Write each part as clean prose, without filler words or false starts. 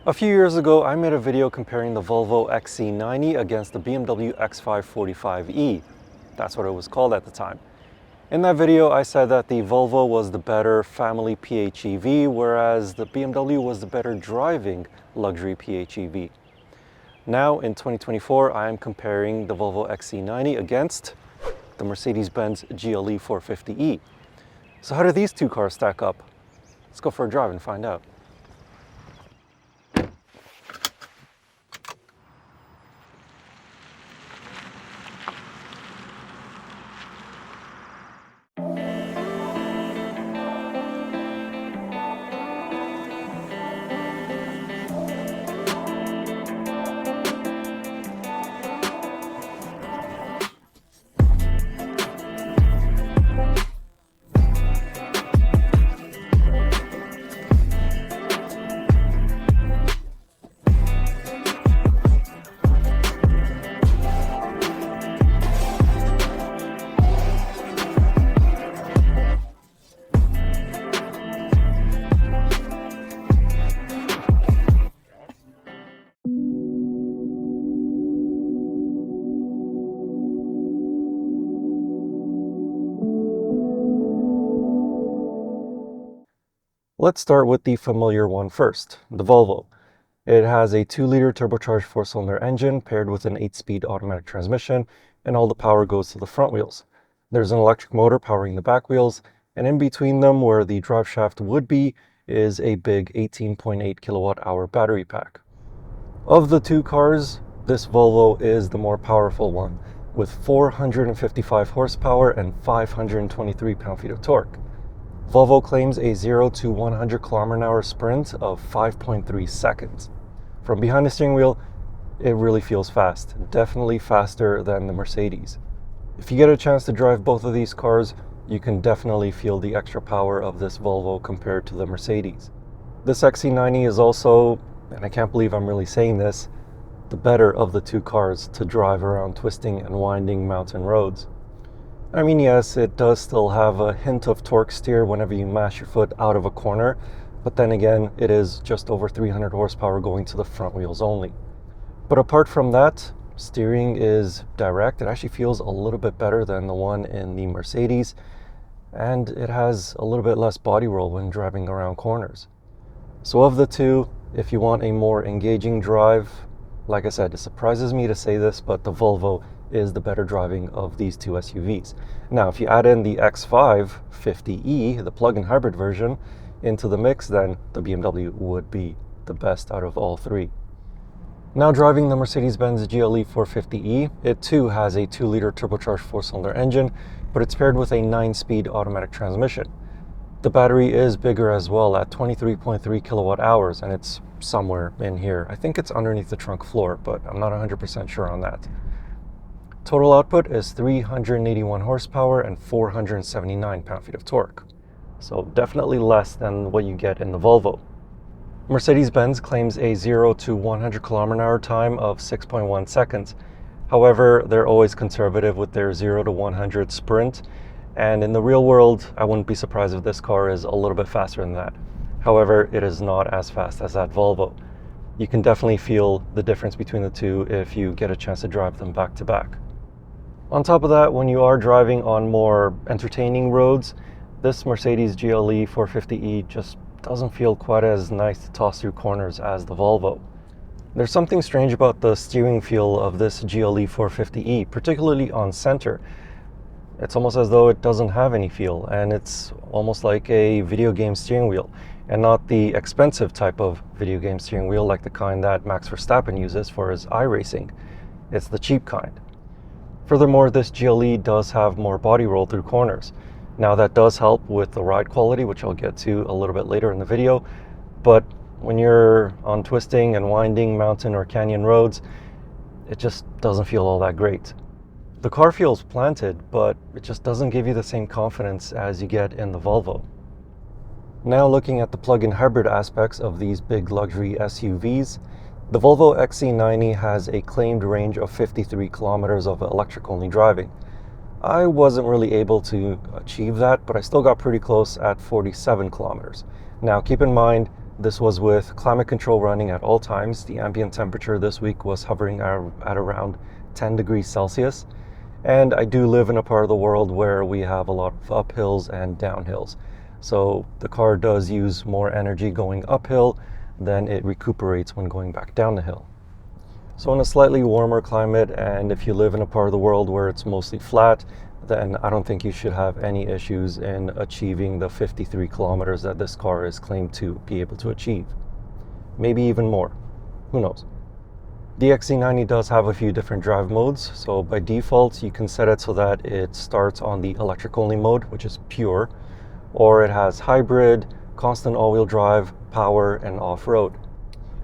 A few years ago, I made a video comparing the Volvo XC90 against the BMW X5 45e. That's what it was called at the time. In that video, I said that the Volvo was the better family PHEV, whereas the BMW was the better driving luxury PHEV. Now, in 2024, I am comparing the Volvo XC90 against the Mercedes-Benz GLE 450e. So how do these two cars stack up? Let's go for a drive and find out. Let's start with the familiar one first, the Volvo. It has a 2-liter turbocharged 4-cylinder engine paired with an 8-speed automatic transmission, and all the power goes to the front wheels. There's an electric motor powering the back wheels, and in between them, where the drive shaft would be, is a big 18.8 kilowatt-hour battery pack. Of the two cars, this Volvo is the more powerful one, with 455 horsepower and 523 pound-feet of torque. Volvo claims a 0 to 100 km/h sprint of 5.3 seconds. From behind the steering wheel, it really feels fast, definitely faster than the Mercedes. If you get a chance to drive both of these cars, you can definitely feel the extra power of this Volvo compared to the Mercedes. This XC90 is also, and I can't believe I'm really saying this, the better of the two cars to drive around twisting and winding mountain roads. I mean, yes, it does still have a hint of torque steer whenever you mash your foot out of a corner, but then again, it is just over 300 horsepower going to the front wheels only. But apart from that, steering is direct. It actually feels a little bit better than the one in the Mercedes, and it has a little bit less body roll when driving around corners. So of the two, if you want a more engaging drive, like I said, it surprises me to say this, but the Volvo is the better driving of these two SUVs. Now, if you add in the X5 50e, the plug-in hybrid version, into the mix, then the BMW would be the best out of all three. Now driving the Mercedes-Benz GLE 450e, it too has a 2-liter turbocharged 4-cylinder engine, but it's paired with a 9-speed automatic transmission. The battery is bigger as well at 23.3 kilowatt hours, and it's somewhere in here. I think it's underneath the trunk floor, but I'm not 100% sure on that. Total output is 381 horsepower and 479 pound-feet of torque. So definitely less than what you get in the Volvo. Mercedes-Benz claims a 0 to 100 km/h time of 6.1 seconds. However, they're always conservative with their 0 to 100 sprint. And in the real world, I wouldn't be surprised if this car is a little bit faster than that. However, it is not as fast as that Volvo. You can definitely feel the difference between the two if you get a chance to drive them back to back. On top of that, when you are driving on more entertaining roads, this Mercedes GLE 450e just doesn't feel quite as nice to toss through corners as the Volvo. There's something strange about the steering feel of this GLE 450e, particularly on center. It's almost as though it doesn't have any feel, and it's almost like a video game steering wheel, and not the expensive type of video game steering wheel like the kind that Max Verstappen uses for his iRacing. It's the cheap kind. Furthermore, this GLE does have more body roll through corners. Now that does help with the ride quality, which I'll get to a little bit later in the video, but when you're on twisting and winding mountain or canyon roads, it just doesn't feel all that great. The car feels planted, but it just doesn't give you the same confidence as you get in the Volvo. Now looking at the plug-in hybrid aspects of these big luxury SUVs, the Volvo XC90 has a claimed range of 53 kilometers of electric-only driving. I wasn't really able to achieve that, but I still got pretty close at 47 kilometers. Now keep in mind, This was with climate control running at all times. The ambient temperature this week was hovering at around 10 degrees Celsius. And I do live in a part of the world where we have a lot of uphills and downhills. So the car does use more energy going uphill than it recuperates when going back down the hill. So in a slightly warmer climate, and if you live in a part of the world where it's mostly flat, then I don't think you should have any issues in achieving the 53 kilometers that this car is claimed to be able to achieve. Maybe even more. Who knows? The XC90 does have a few different drive modes. So by default, you can set it so that it starts on the electric only mode, which is pure, or it has hybrid, constant all-wheel drive, power, and off-road.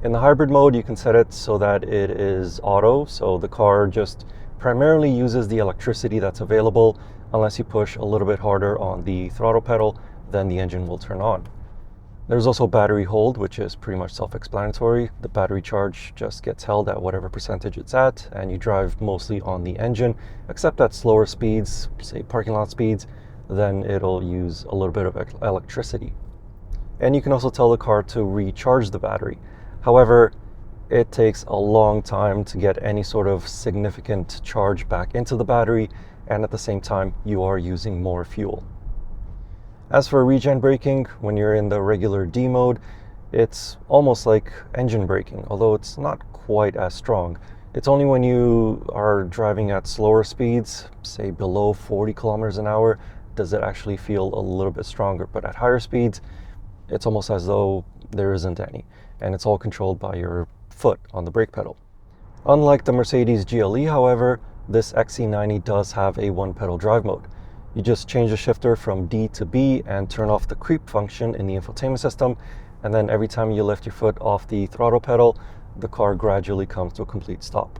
In the hybrid mode, you can set it so that it is auto, so the car just primarily uses the electricity that's available. Unless you push a little bit harder on the throttle pedal, then the engine will turn on. There's also battery hold, which is pretty much self-explanatory. The battery charge just gets held at whatever percentage it's at, and you drive mostly on the engine, except at slower speeds, say parking lot speeds, then it'll use a little bit of electricity. And you can also tell the car to recharge the battery. However, it takes a long time to get any sort of significant charge back into the battery, and at the same time, you are using more fuel. As for regen braking, when you're in the regular D mode, it's almost like engine braking, although it's not quite as strong. It's only when you are driving at slower speeds, say below 40 kilometers an hour, does it actually feel a little bit stronger. But at higher speeds, it's almost as though there isn't any, and it's all controlled by your foot on the brake pedal. Unlike the Mercedes GLE, however, this XC90 does have a one-pedal drive mode. You just change the shifter from D to B and turn off the creep function in the infotainment system, and then every time you lift your foot off the throttle pedal, the car gradually comes to a complete stop.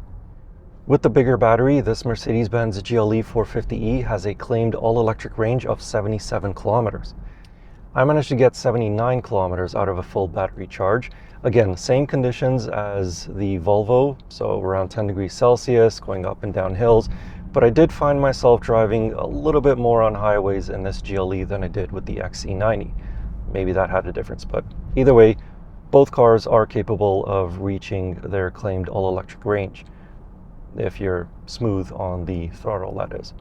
With the bigger battery, this Mercedes-Benz GLE 450e has a claimed all-electric range of 77 kilometers. I managed to get 79 kilometers out of a full battery charge. Again, same conditions as the Volvo, so around 10 degrees Celsius, going up and down hills, but I did find myself driving a little bit more on highways in this GLE than I did with the XC90. Maybe that had a difference, but either way, both cars are capable of reaching their claimed all-electric range, if you're smooth on the throttle, that is.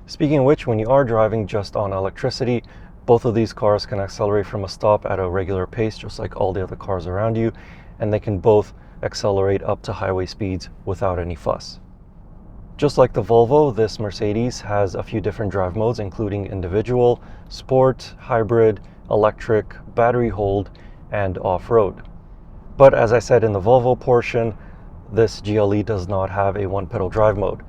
Speaking of which, when you are driving just on electricity, both of these cars can accelerate from a stop at a regular pace, just like all the other cars around you, and they can both accelerate up to highway speeds without any fuss. Just like the Volvo, this Mercedes has a few different drive modes, including individual, sport, hybrid, electric, battery hold, and off-road. But as I said in the Volvo portion, this GLE does not have a one-pedal drive mode.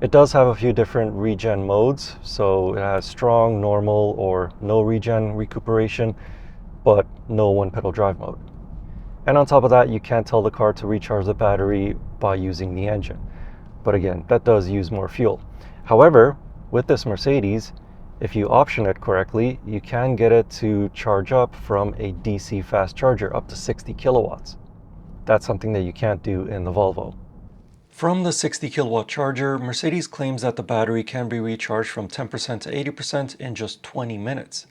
It does have a few different regen modes, so it has strong, normal, or no regen recuperation, but no one-pedal drive mode. And on top of that, you can't tell the car to recharge the battery by using the engine. But again, that does use more fuel. However, with this Mercedes, if you option it correctly, you can get it to charge up from a DC fast charger up to 60 kilowatts. That's something that you can't do in the Volvo. From the 60 kilowatt charger, Mercedes claims that the battery can be recharged from 10% to 80% in just 20 minutes.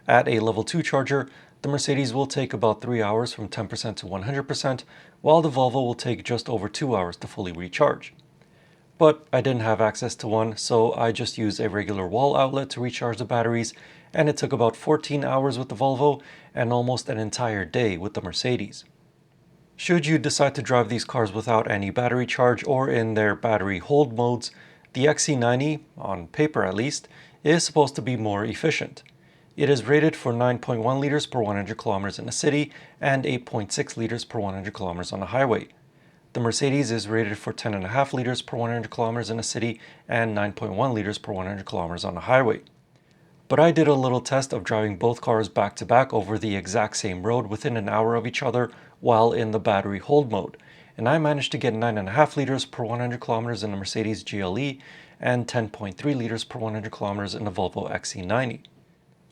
At a level 2 charger, the Mercedes will take about 3 hours from 10% to 100%, while the Volvo will take just over 2 hours to fully recharge. But I didn't have access to one, so I just used a regular wall outlet to recharge the batteries, and it took about 14 hours with the Volvo and almost an entire day with the Mercedes. Should you decide to drive these cars without any battery charge or in their battery hold modes, the XC90, on paper at least, is supposed to be more efficient. It is rated for 9.1 liters per 100 kilometers in a city and 8.6 liters per 100 kilometers on a highway. The Mercedes is rated for 10.5 liters per 100 kilometers in a city and 9.1 liters per 100 kilometers on a highway. But I did a little test of driving both cars back to back over the exact same road within an hour of each other while in the battery hold mode, and I managed to get 9.5 liters per 100 kilometers in the Mercedes GLE and 10.3 liters per 100 kilometers in the Volvo XC90.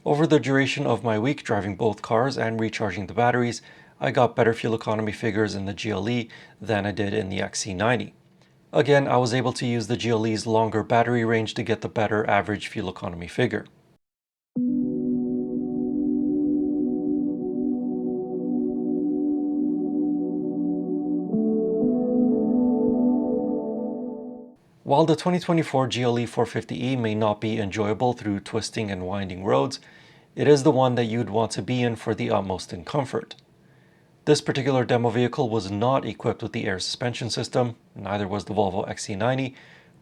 Over the duration of my week driving both cars and recharging the batteries, I got better fuel economy figures in the GLE than I did in the XC90. Again, I was able to use the GLE's longer battery range to get the better average fuel economy figure. While the 2024 GLE 450e may not be enjoyable through twisting and winding roads, it is the one that you'd want to be in for the utmost in comfort. This particular demo vehicle was not equipped with the air suspension system, neither was the Volvo XC90,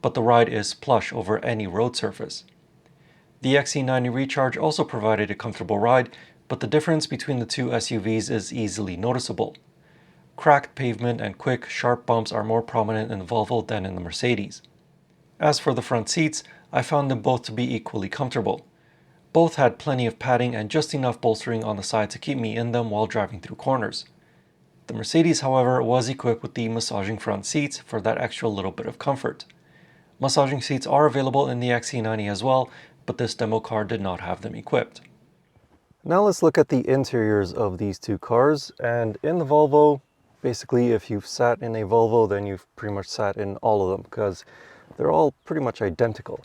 but the ride is plush over any road surface. The XC90 Recharge also provided a comfortable ride, but the difference between the two SUVs is easily noticeable. Cracked pavement and quick, sharp bumps are more prominent in the Volvo than in the Mercedes. As for the front seats, I found them both to be equally comfortable. Both had plenty of padding and just enough bolstering on the side to keep me in them while driving through corners. The Mercedes, however, was equipped with the massaging front seats for that extra little bit of comfort. Massaging seats are available in the XC90 as well, but this demo car did not have them equipped. Now let's look at the interiors of these two cars, and in the Volvo, basically if you've sat in a Volvo, then you've pretty much sat in all of them because they're all pretty much identical.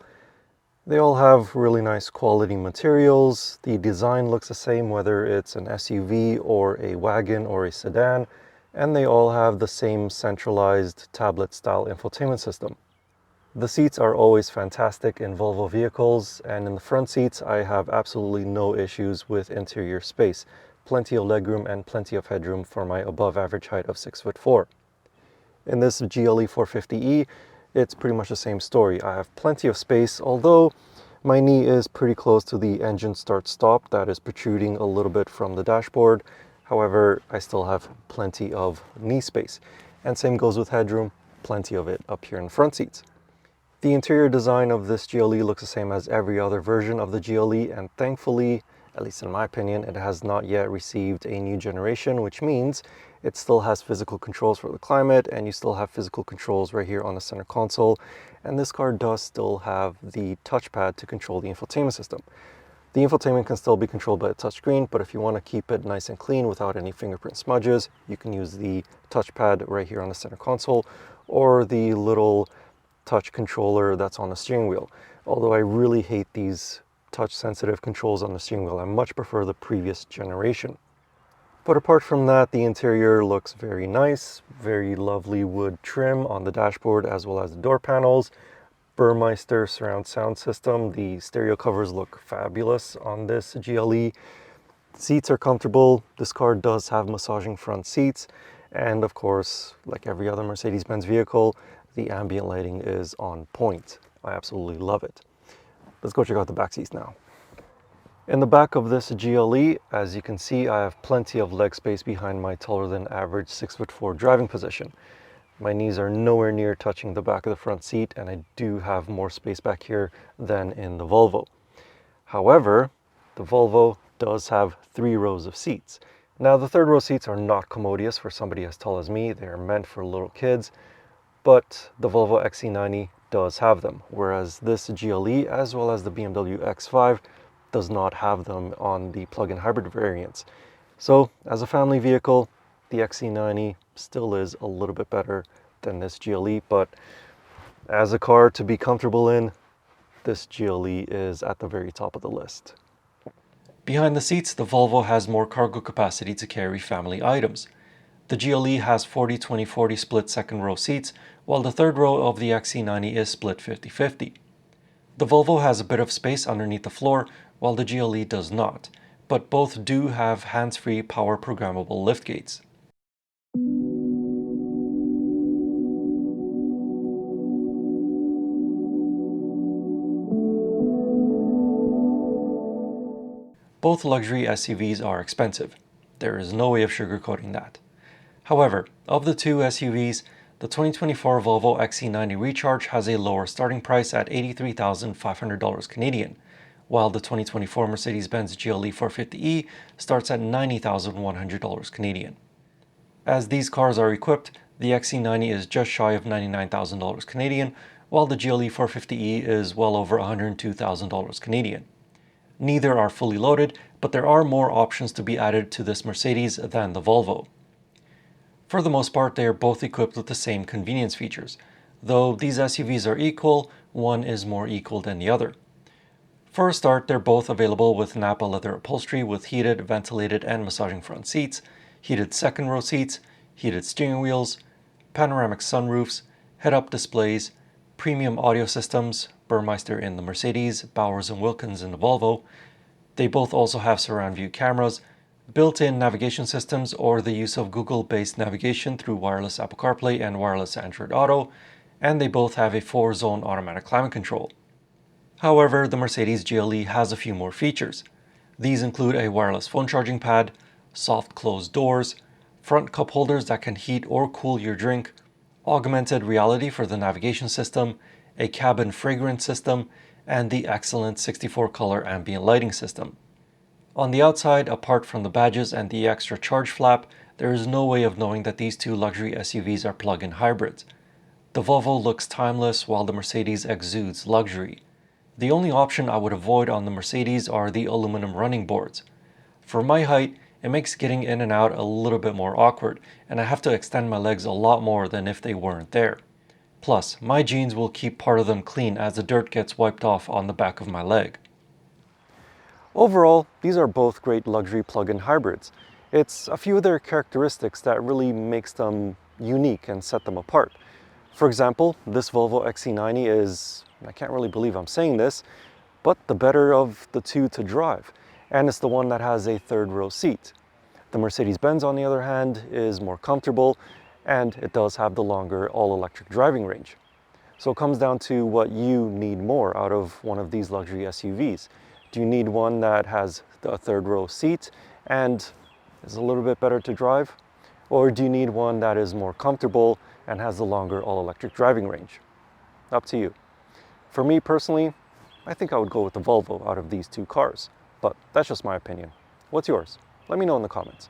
They all have really nice quality materials. The design looks the same whether it's an SUV or a wagon or a sedan, and they all have the same centralized tablet-style infotainment system. The seats are always fantastic in Volvo vehicles, and in the front seats I have absolutely no issues with interior space. Plenty of legroom and plenty of headroom for my above average height of 6'4". In this GLE 450e, it's pretty much the same story. I have plenty of space, although my knee is pretty close to the engine start-stop that is protruding a little bit from the dashboard. However, I still have plenty of knee space. And same goes with headroom, plenty of it up here in the front seats. The interior design of this GLE looks the same as every other version of the GLE, and thankfully, at least in my opinion, it has not yet received a new generation, which means it still has physical controls for the climate, and you still have physical controls right here on the center console. And this car does still have the touchpad to control the infotainment system. The infotainment can still be controlled by a touchscreen, but if you want to keep it nice and clean without any fingerprint smudges, you can use the touchpad right here on the center console, or the little touch controller that's on the steering wheel. Although I really hate these touch sensitive controls on the steering wheel, I much prefer the previous generation. But apart from that, the interior looks very nice, very lovely wood trim on the dashboard as well as the door panels. Burmeister surround sound system, the stereo covers look fabulous on this GLE. Seats are comfortable, this car does have massaging front seats, and of course, like every other Mercedes-Benz vehicle, the ambient lighting is on point. I absolutely love it. Let's go check out the back seats now. In the back of this GLE, as you can see, I have plenty of leg space behind my taller than average 6'4" driving position. My knees are nowhere near touching the back of the front seat, and I do have more space back here than in the Volvo. However, the Volvo does have 3 rows of seats. Now, the third row seats are not commodious for somebody as tall as me. They are meant for little kids. But the Volvo XC90 does have them, whereas this GLE as well as the BMW X5 does not have them on the plug-in hybrid variants. So as a family vehicle, the XC90 still is a little bit better than this GLE, but as a car to be comfortable in, this GLE is at the very top of the list. Behind the seats, the Volvo has more cargo capacity to carry family items. The GLE has 40-20-40 split second row seats, while the third row of the XC90 is split 50-50. The Volvo has a bit of space underneath the floor, while the GLE does not, but both do have hands-free power programmable liftgates. Both luxury SUVs are expensive. There is no way of sugarcoating that. However, of the two SUVs, the 2024 Volvo XC90 Recharge has a lower starting price at $83,500 Canadian, while the 2024 Mercedes-Benz GLE 450e starts at $90,100 Canadian. As these cars are equipped, the XC90 is just shy of $99,000 Canadian, while the GLE 450e is well over $102,000 Canadian. Neither are fully loaded, but there are more options to be added to this Mercedes than the Volvo. For the most part, they are both equipped with the same convenience features. Though these SUVs are equal, one is more equal than the other. For a start, they're both available with Nappa leather upholstery with heated, ventilated, and massaging front seats, heated second row seats, heated steering wheels, panoramic sunroofs, head-up displays, premium audio systems, Burmeister in the Mercedes, Bowers & Wilkins in the Volvo. They both also have surround view cameras, built-in navigation systems, or the use of Google-based navigation through wireless Apple CarPlay and wireless Android Auto, and they both have a 4-zone automatic climate control. However, the Mercedes GLE has a few more features. These include a wireless phone charging pad, soft closed doors, front cup holders that can heat or cool your drink, augmented reality for the navigation system, a cabin fragrance system, and the excellent 64-color ambient lighting system. On the outside, apart from the badges and the extra charge flap, there is no way of knowing that these two luxury SUVs are plug-in hybrids. The Volvo looks timeless while the Mercedes exudes luxury. The only option I would avoid on the Mercedes are the aluminum running boards. For my height, it makes getting in and out a little bit more awkward, and I have to extend my legs a lot more than if they weren't there. Plus, my jeans will keep part of them clean as the dirt gets wiped off on the back of my leg. Overall, these are both great luxury plug-in hybrids. It's a few of their characteristics that really makes them unique and set them apart. For example, this Volvo XC90 is, I can't really believe I'm saying this, but the better of the two to drive, and it's the one that has a third row seat. The Mercedes-Benz, on the other hand, is more comfortable, and it does have the longer all-electric driving range. So it comes down to what you need more out of one of these luxury SUVs. Do you need one that has a third row seat and is a little bit better to drive? Or do you need one that is more comfortable and has the longer all-electric driving range? Up to you. For me personally, I think I would go with the Volvo out of these two cars, but that's just my opinion. What's yours? Let me know in the comments.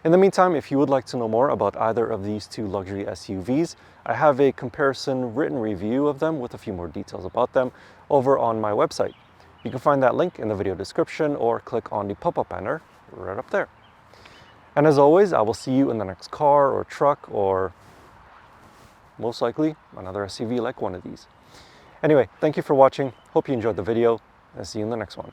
In the meantime, if you would like to know more about either of these two luxury SUVs, I have a comparison written review of them with a few more details about them over on my website. You can find that link in the video description or click on the pop-up banner right up there. And as always, I will see you in the next car or truck or most likely another SUV like one of these. Anyway, thank you for watching. Hope you enjoyed the video and see you in the next one.